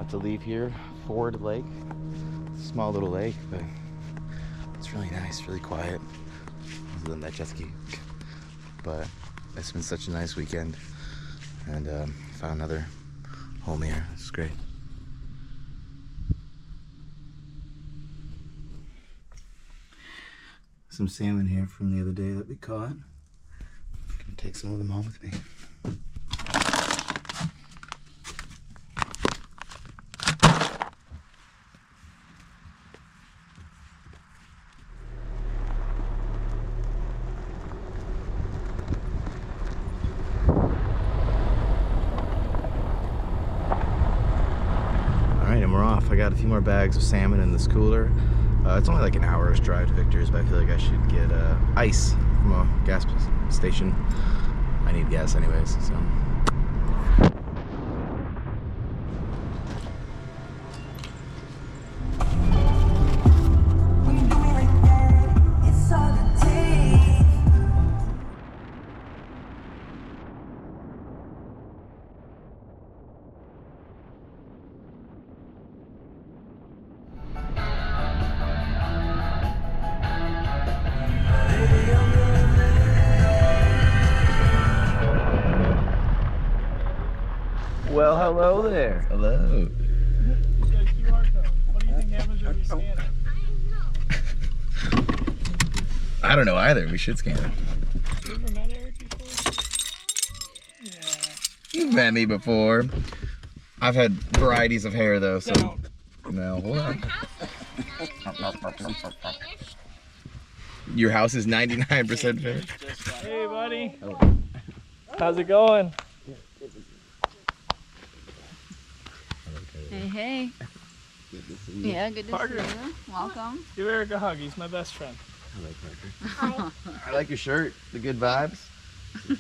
About to leave here, Ford Lake. Small little lake, but it's really nice, really quiet. Other than that jet ski. But it's been such a nice weekend, and found another home here. It's great. Some salmon here from the other day that we caught. Gonna take some of them home with me. I got a few more bags of salmon in this cooler. It's only like an hour's drive to Victor's, but I feel like I should get ice from a gas station. I need gas anyways, so. Well, hello there. Hello. What do you think happens when we scan it? I don't know either. We should scan it. You ever met Eric before? Yeah. You've met me before. I've had varieties of hair though, so. No, hold on. Your house is 99% finished. Hey, buddy. How's it going? Hey, hey. Good to see you. Yeah, good to Parker. see you. Welcome. Give Eric a hug. He's my best friend. I like Parker. I like your shirt. The good vibes. Do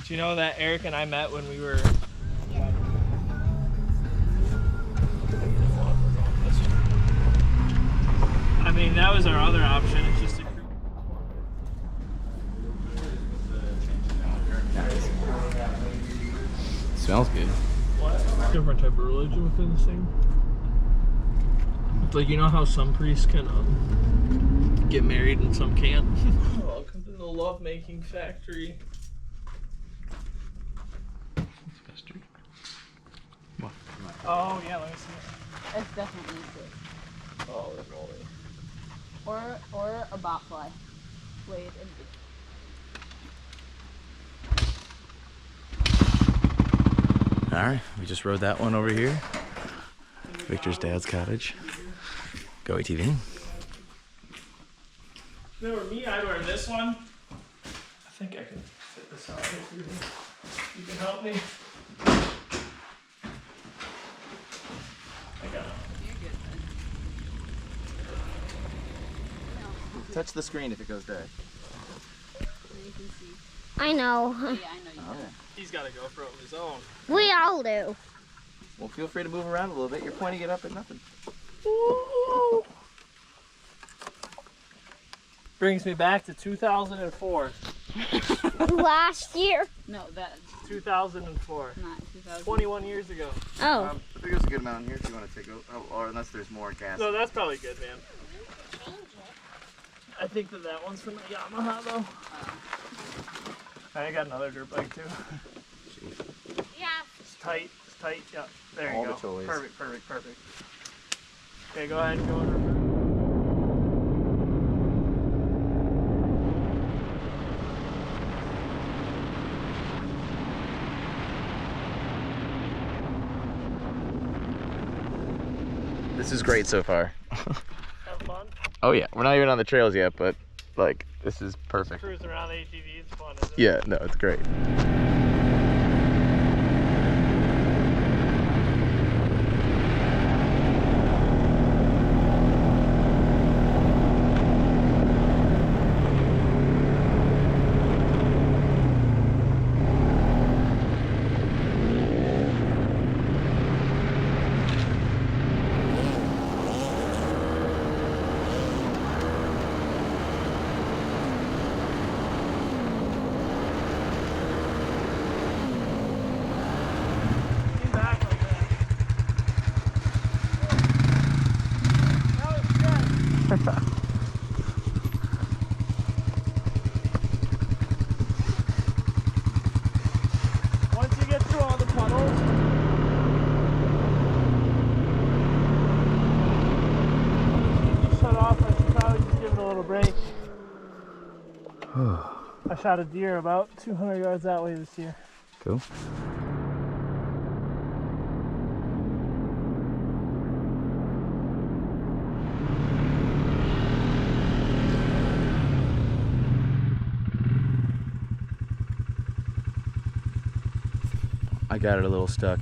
you know that Eric and I met when we were... I mean, that was our other option. It's just a... Smells good. What? Different type of religion within this thing. It's like, you know how some priests can get married and some can't? Welcome to the lovemaking factory. What? Oh, yeah, let me see. It's definitely good. Oh, they're rolling. Or a botfly. Blade and Alright, we just rode that one over here. Victor's dad's cottage. Go ATV. If it were me, I'd wear this one. I think I can fit this out if you can help me. I got it. Touch the screen if it goes dark. I know. yeah, I know you do. He's got a GoPro of his own. We all do. Well, feel free to move around a little bit. You're pointing it up at nothing. Ooh. Brings me back to 2004. Last year. No, that's 2004. not 2000. 21 years ago. Oh. I think there's a good amount in here if you want to take it. Or unless there's more gas. No, that's probably good, man. I think that one's from the Yamaha, though. I got another dirt bike, too. Yeah. It's tight. It's tight. Yeah. There All you the go. toys. Perfect, perfect, perfect. Okay, go ahead and go in. This is great so far. Have fun. Oh yeah, we're not even on the trails yet, but like this is perfect. Cruise around the ATV. It's fun, isn't it? Yeah, no, it's great. little break. I shot a deer about 200 yards that way this year. Cool. I got it a little stuck.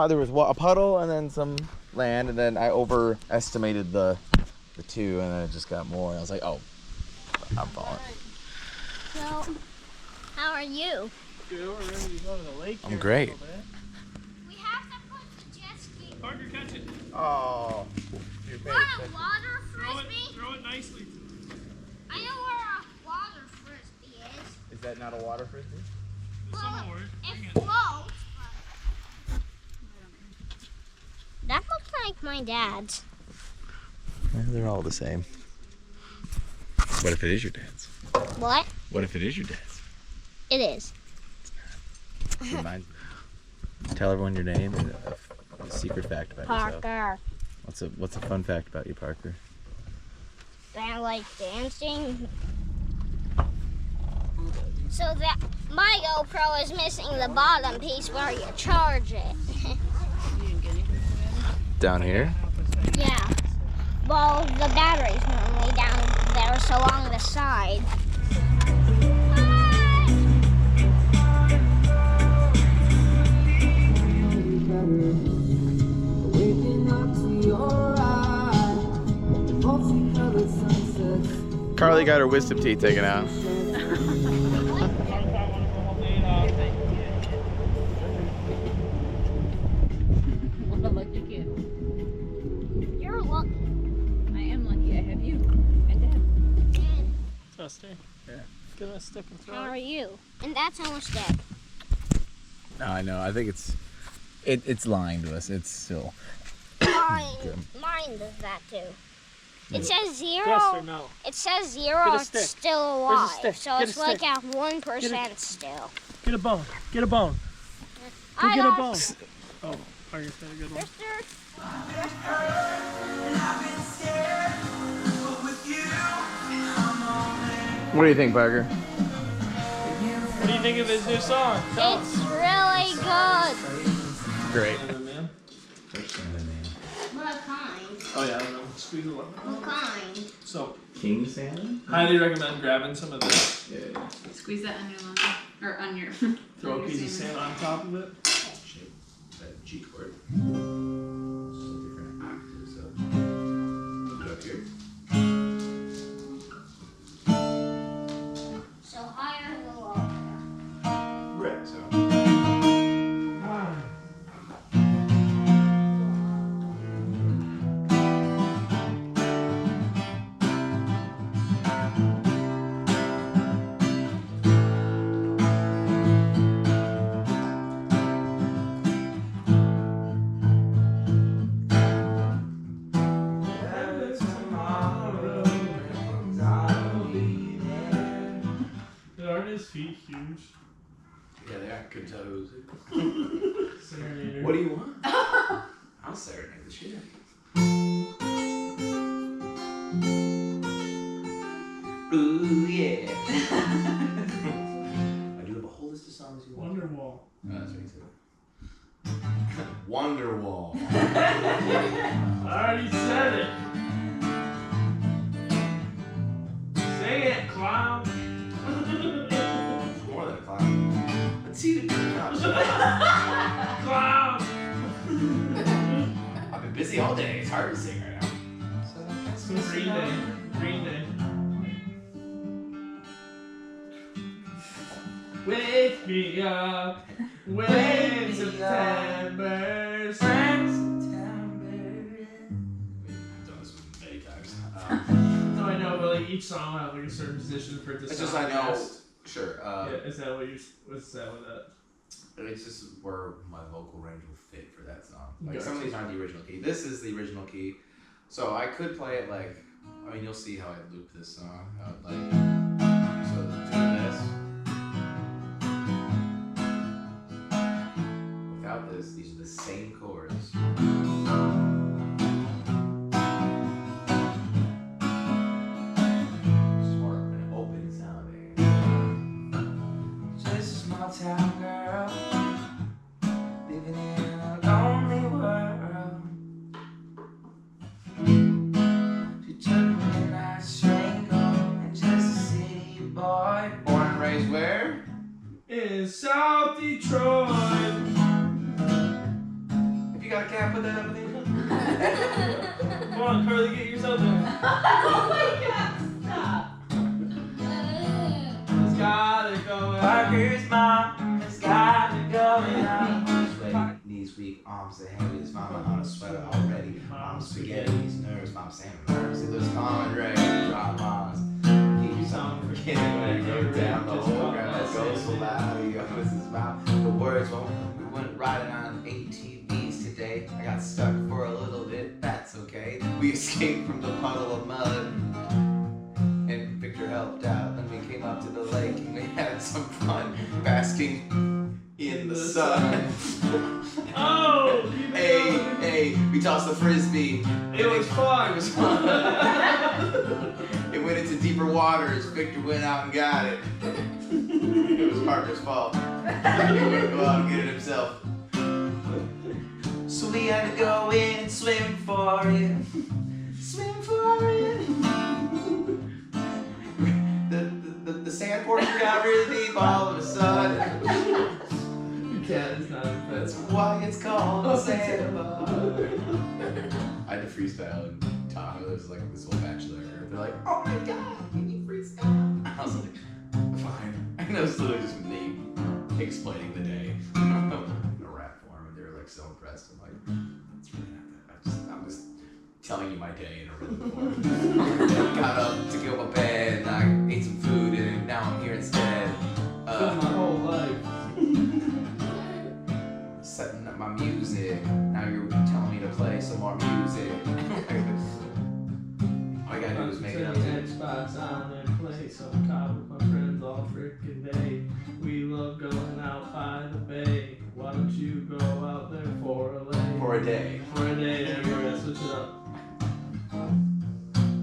There was a puddle and then some land, and then I overestimated the two, and then it just got more. I was like, oh, I'm falling. So, how are you? Dude, we're ready to go to the lake. I'm great. We have to put the jet ski. Parker, catch it. Oh, Want a water frisbee? Throw it nicely. I know where a water frisbee is. Is that not a water frisbee? Well, it floats. That looks like my dad's. Yeah, they're all the same. What if it is your dad's? What? What if it is your dad's? It is. Remind me. Tell everyone your name and a secret fact about yourself. Parker. What's a fun fact about you, Parker? I like dancing. So that my GoPro is missing the bottom piece where you charge it. Down here? Yeah. Well, the battery's normally down there, so along the side. Carly got her wisdom teeth taken out. You're lucky. I am lucky. I have you and Dad. Stay. Yeah. Get a stick and throw How it. are you? And that's almost dead. No, I know. I think it's lying to us. It's still. Mine does that too. It says 0. Yes or no? It says 0. Get a It's stick. still Where's the alive. stick? So Get it's a like stick. at 1% still. Get a bone. Get a bone. Go I get a got bone. Oh, Parker's got a good one. What do you think, Parker? What do you think of his new song? It's really good. Great. What kind? Oh yeah, I don't know. Squeeze a little. What kind? So, King salmon? highly recommend grabbing some of this. Yeah. Squeeze that on your lemon. Or on your. Throw a piece of salmon on top of it. That G chord. Just a different octave, so. Put it up here. So higher or lower? Right, so. Aren't his feet huge? Yeah, they are good toes. Serenade. What do you want? I'll serenade the shit out of you. Ooh, yeah. I do have a whole list of songs you want. Wonderwall. Oh, that's me too. Wonderwall. I already said it. Say it, clown. More than a clown. Let's see the Clown. I've been busy all day. It's hard to sing right now. So Green Day. Green Day. Wake me up when September starts. Done this many times. No, I know, but like each song will have like a certain position for it to It's sound just I know. best. Sure. Yeah, is that what you? What's that with that? It's just where my vocal range will fit for that song. Like Gotcha. some of these aren't the original key. This is the original key, so I could play it like. I mean, you'll see how I loop this song. How it, like so doing this. Without this, these are the same chords. It's more of an open sounding. Just a small town girl living in a lonely world. She took me and I strangled and just a city boy. Born and raised where? In South Detroit. If you got a cat, put that up there. Come on, Carly, get yourself there. Oh my god, stop. It's gotta go. Parker's mom has got it going on. Knees weak, arms are heavy. His mama on a sweater already. Mom's spaghetti, he's nervous. Mom's saying mercy. There's common ray. Drop moms. Keep you something forgetting when I go down the whole ground. Goes so loud, he opens his mouth. The words won't. We went riding on ATVs today. I got stuck for a little bit. That's okay. We escaped from the puddle of mud. And Victor helped out. Then we came up to the lake and we had some fun basking in the sun. Oh! Hey, we tossed the frisbee. It was fun. It was fun. It went into deeper waters. Victor went out and got it. It was Parker's fault. He wouldn't go out and get it himself. So we had to go in and swim for it. Swim for it. The sand portion got really deep all of a sudden. The cat is not a That's why it's called a sand bar. I had to freestyle and Tom, there's like this whole bachelor. They're like, oh my god, can you freestyle? I was like, fine. And it was literally just me explaining the day in a rap form, and they were like so impressed. I'm like, it's really not that. I'm just telling you my day in a rhythm form. Got up to go to bed, and I ate some food, and now I'm here instead. my whole life. Setting up my music. Now you're telling me to play some more music. All I gotta do is make it up to Xbox on and play some COD with my friends all frickin' day. We love going out by the bay. Why don't you go out there for a lay? for a day. For a day, there we go. Gotta switch it up.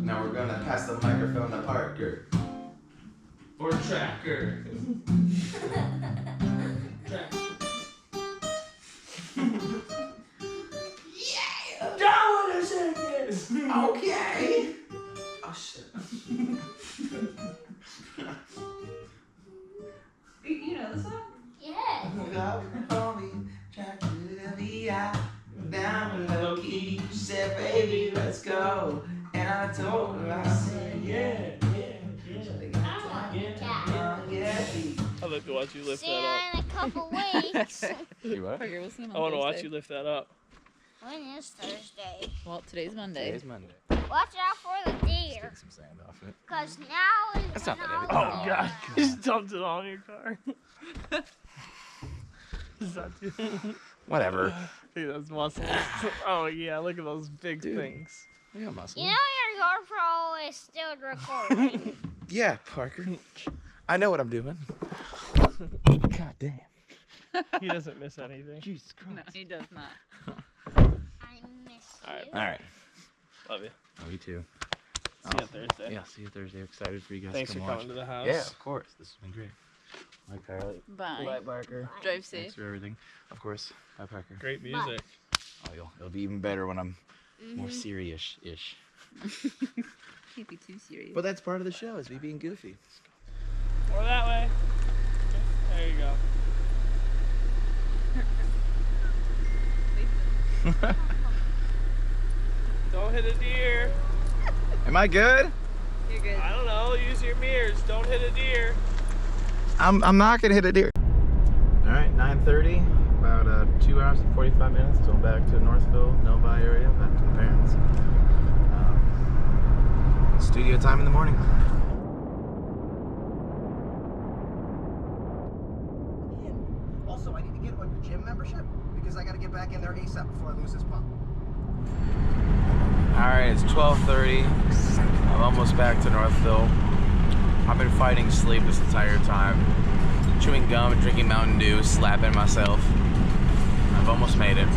Now we're gonna pass the microphone to Parker. Or tracker. Tracker. Yeah! Down with a sickness! Okay! Oh shit. You know the song? Yeah. Down low key, she said, baby, let's go. And I told her, I said, yeah. I'd like to watch you lift See that you up. in a couple weeks. You what? Parker, we'll see him on I want to watch Thursday. you lift that up. When is Thursday? Well, today's Monday. Today's Monday. Watch out for the deer. Get some sand off it. Because now is That's not when that all heavy. Oh the- god, you just dumped it on your car. Is that too? Whatever. Look at those muscles. Oh yeah, look at those big Dude. things. We got muscle. You know your GoPro is still recording. Yeah, Parker. I know what I'm doing. God damn. He doesn't miss anything. Jesus Christ. No, he does not. I miss Alright. you. Alright. Love you. Oh, you too. See you Thursday. Yeah, see you Thursday. Excited for you guys Thanks to for come watch. coming to the house. Yeah, of course. This has been great. Bye, Carly. Bye. Bye, Parker. Drive safe. Thanks for everything. Of course. Bye, Parker. Great music. Oh, it'll be even better when I'm more serious-ish. Can't be too serious. But that's part of the show, is me being goofy. Or that way. There you go. Don't hit a deer. Am I good? You're good. I don't know. Use your mirrors. Don't hit a deer. I'm not gonna hit a deer. All right, 9:30. About 2 hours and 45 minutes till back to Northville, Novi area, back to the parents. Studio time in the morning. Also, I need to get a gym membership because I got to get back in there ASAP before I lose this pump. All right, it's 12:30. I'm almost back to Northville. I've been fighting sleep this entire time. Chewing gum, drinking Mountain Dew, slapping myself. I've almost made it.